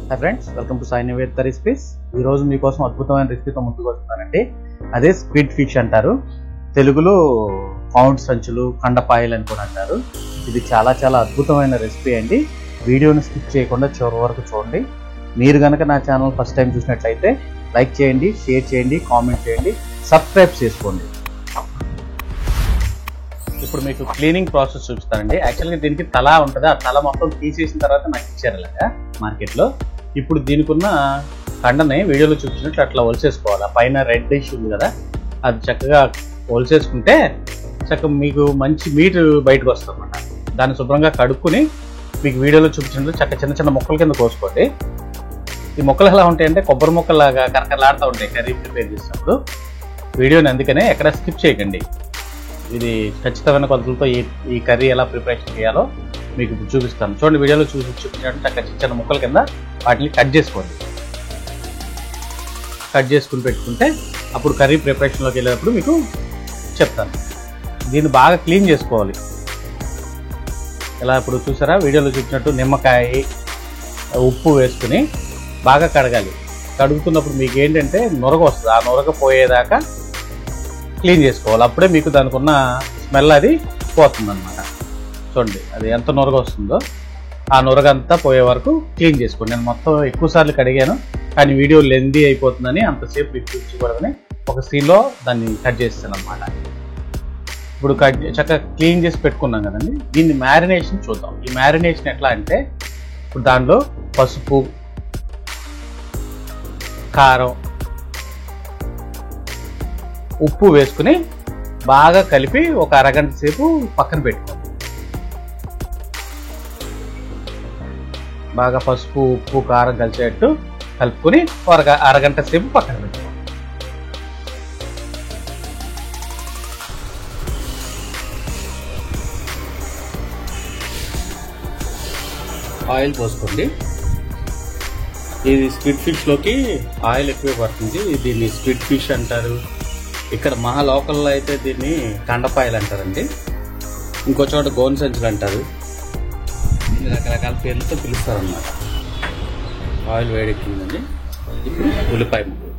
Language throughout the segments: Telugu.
Hi friends, welcome to Sai Nivedita recipes. ఈ రోజు మీకోసం అద్భుతమైన రెసిపీతో ముందుకు వస్తున్నానండి. అదే స్క్విడ్ ఫిష్ అంటారు. తెలుగులో పౌండ్ సంచులు, కండపాయలు అని కూడా అంటారు. ఇది చాలా చాలా అద్భుతమైన రెసిపీ అండి. వీడియోని స్కిప్ చేయకుండా చివరి వరకు చూడండి. మీరు కనుక నా ఛానల్ ఫస్ట్ టైం చూసినట్లయితే లైక్ చేయండి, షేర్ చేయండి, కామెంట్ చేయండి, సబ్స్క్రైబ్ చేసుకోండి. ఇప్పుడు మీకు క్లీనింగ్ ప్రాసెస్ చూపిస్తానండి. యాక్చువల్గా దీనికి తల ఉంటుంది. ఆ తల మొత్తం తీసేసిన తర్వాత నాకు ఇచ్చారు ఇలాగా మార్కెట్లో. ఇప్పుడు దీనికి ఉన్న కండని వీడియోలో చూపించినట్లు అట్లా ఒలిసేసుకోవాలి. ఆ పైన రెడ్ డిష్ ఉంది కదా, అది చక్కగా ఒలిసేసుకుంటే చక్కగా మీకు మంచి మీట్ బయటకు వస్తుంది అన్నమాట. దాన్ని శుభ్రంగా కడుక్కుని మీకు వీడియోలో చూపించినట్లు చక్కగా చిన్న చిన్న ముక్కల కింద కోసుకోండి. ఈ ముక్కలు ఎలా ఉంటాయంటే కొబ్బరి ముక్కలాగా కరకరలాడుతూ ఉంటాయి కర్రీ ప్రిపేర్ చేసినప్పుడు. వీడియోని అందుకనే ఎక్కడ స్కిప్ చేయకండి. ఇది ఖచ్చితమైన కొలతలతో ఈ కర్రీ ఎలా ప్రిపరేషన్ చేయాలో మీకు ఇప్పుడు చూపిస్తాను. చూడండి, వీడియోలో చూపించినట్టు చక్కగా చిన్న ముక్కల కింద వాటిని కట్ చేసుకోండి. కట్ చేసుకుని పెట్టుకుంటే అప్పుడు కర్రీ ప్రిపరేషన్లోకి వెళ్ళేటప్పుడు మీకు చెప్తాను. దీన్ని బాగా క్లీన్ చేసుకోవాలి. ఇలా ఇప్పుడు చూసారా వీడియోలో చూపించినట్టు నిమ్మకాయ, ఉప్పు వేసుకుని బాగా కడగాలి. కడుగుతున్నప్పుడు మీకు ఏంటంటే నురగ వస్తుంది. ఆ నురగ పోయేదాకా క్లీన్ చేసుకోవాలి. అప్పుడే మీకు దానికి ఉన్న స్మెల్ అది పోతుంది అన్నమాట. చూడండి అది ఎంత నురగ వస్తుందో ఆ నురగ అంతా పోయే వరకు క్లీన్ చేసుకోండి. నేను మొత్తం ఎక్కువసార్లు కడిగాను, కానీ వీడియో లెందీ అయిపోతుందని అంతసేపు మీకు చూపించకూడదని ఒక సీన్లో దాన్ని కట్ చేస్తాను అనమాట. ఇప్పుడు చక్కగా క్లీన్ చేసి పెట్టుకున్నాం కదండి. దీన్ని మ్యారినేషన్ చూద్దాం. ఈ మ్యారినేషన్ ఎట్లా అంటే ఇప్పుడు దానిలో పసుపు, కారం, ఉప్పు వేసుకుని బాగా కలిపి ఒక అరగంట సేపు పక్కన పెట్టుకోండి. బాగా పసుపు, ఉప్పు, కారం కలిసేటట్టు కలుపుకొని అరగంట సేపు పక్కన పెట్టుకోండి. ఆయిల్ పోసుకోండి. ఇది స్క్విడ్ ఫిష్లోకి ఆయిల్ ఎక్కువ పడుతుంది. దీన్ని స్క్విడ్ ఫిష్ అంటారు. ఇక్కడ మా లోకల్లో అయితే దీన్ని కండపాయలు అంటారండి. ఇంకో చోట గోన్ సంచులు అంటారు. దీన్ని రకరకాల పేర్లతో పిలుస్తారన్నమాట. ఆయిల్ వేడెక్కిందండి. ఇప్పుడు ఉల్లిపాయ ముక్కలు,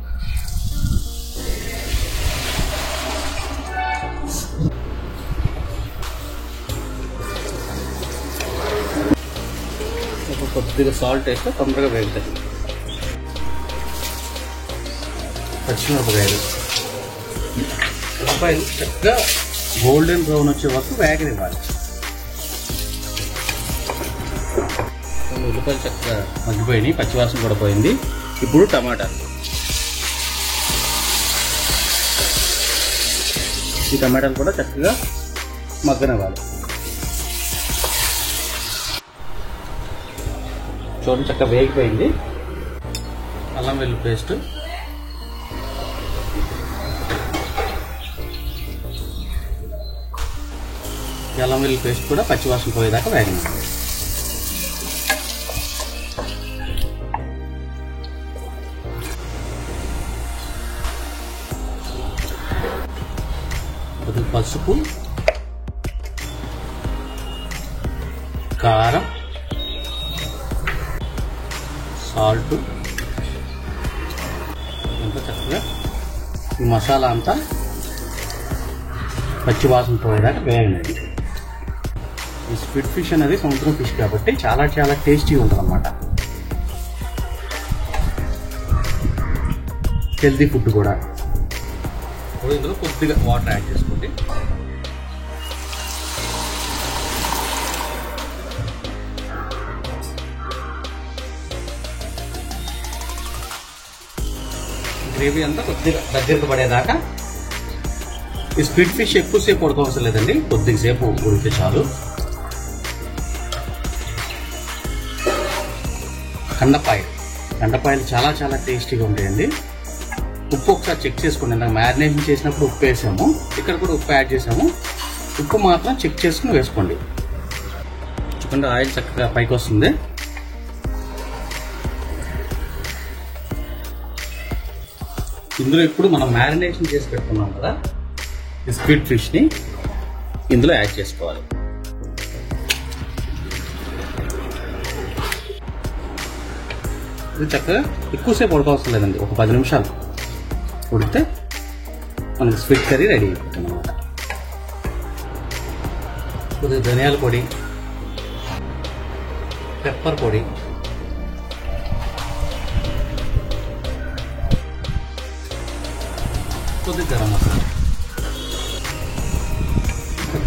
కొద్దిగా సాల్ట్ వేస్తే తొందరగా వేగుతుంది. పచ్చిమిరపకాయలు, ఉల్లిపాయలు చక్కగా గోల్డెన్ బ్రౌన్ వచ్చే వరకు వేగనివ్వాలి. ఉల్లిపాయలు చక్కగా మగ్గిపోయినాయి, పచ్చివాసన కూడా పోయింది. ఇప్పుడు టమాటాలు. ఈ టమాటాలు కూడా చక్కగా మగ్గనివ్వాలి. చూడండి చక్కగా వేగిపోయింది. అల్లం వెల్లుల్లి పేస్ట్, అల్లం వెల్లుల్లి పేస్ట్ కూడా పచ్చివాసన పోయేదాకా వేగనివ్వాలి. కొద్దిగా పసుపు, కారం, సాల్ట్, ఇంకా చక్కగా ఈ మసాలా అంతా పచ్చివాసన పోయేదాకా వేగనివ్వాలి. ఈ స్క్విడ్ ఫిష్ అనేది సముద్రం ఫిష్ కాబట్టి చాలా చాలా టేస్టీగా ఉంటుంది అన్నమాట. హెల్తీ ఫుడ్ కూడా. ఇందులో కొద్దిగా వాటర్ యాడ్ చేసుకోండి. గ్రేవీ అంతా కొద్దిగా దగ్గరకు పడేదాకా. ఈ స్క్విడ్ ఫిష్ ఎక్కువసేపు ఉడకవసరం లేదండి, కొద్దిసేపు ఉడికితే చాలు. కండపాయలు చాలా చాలా టేస్టీగా ఉంటాయండి. ఉప్పు ఒకసారి చెక్ చేసుకోండి. నాకు మ్యారినేషన్ చేసినప్పుడు ఉప్పు వేసాము, ఇక్కడ కూడా ఉప్పు యాడ్ చేసాము. ఉప్పు మాత్రం చెక్ చేసుకుని వేసుకోండి. చూడండి ఆయిల్ చక్కగా పైకి వస్తుంది. ఇందులో ఇప్పుడు మనం మ్యారినేషన్ చేసి పెట్టుకున్నాం కదా ఈ స్క్విడ్ ఫిష్ని ఇందులో యాడ్ చేసుకోవాలి. ఇది చక్కగా ఎక్కువసేపు ఉడకవసరం లేదండి, ఒక 10 నిమిషాలు ఉడికితే మనకి స్వీట్ కర్రీ రెడీ అయిపోతుంది అన్నమాట. కొద్దిగా ధనియాల పొడి, పెప్పర్ పొడి, కొద్దిగా గరం మసాలా,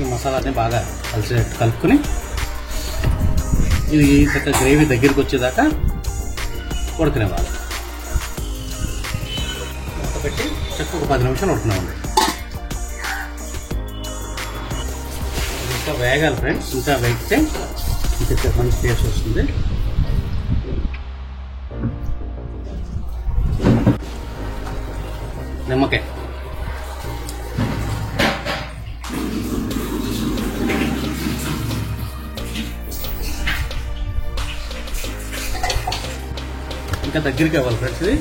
ఈ మసాలాని బాగా కలిసేటట్టు కలుపుకొని ఇది చక్కగా గ్రేవీ దగ్గరికి వచ్చేదాకా ఉడకనివ్వాలి. మూత పెట్టి చక్కగా ఒక 10 నిమిషాలు ఉడకనివ్వండి. ఇంకా వేగాలి ఫ్రెండ్స్, ఇంకా వేగితే ఇంకా మంచి టేస్ట్ వస్తుంది. నిమ్మకాయ, ఇంకా దగ్గరికి అవ్వాలి ఫ్రెండ్స్. ఇది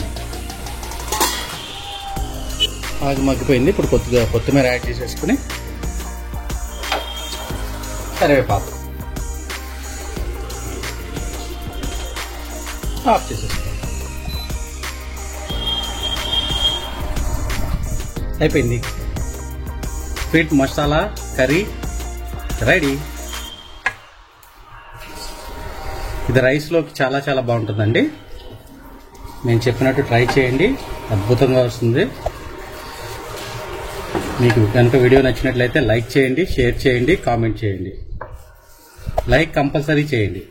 బాగా మగ్గిపోయింది. ఇప్పుడు కొద్దిగా కొత్తిమీర యాడ్ చేసేసుకుని కరివేపాకు ఆఫ్ చేసేసుకోండి. అయిపోయింది, స్వీట్ మసాలా కర్రీ రెడీ. ఇది రైస్లోకి చాలా చాలా బాగుంటుందండి. నేను చెప్పినట్టు ట్రై చేయండి, అద్భుతంగా వస్తుంది. మీకు కనుక వీడియో నచ్చినట్లయితే లైక్ చేయండి, షేర్ చేయండి, కామెంట్ చేయండి. లైక్ కంపల్సరీ చేయండి.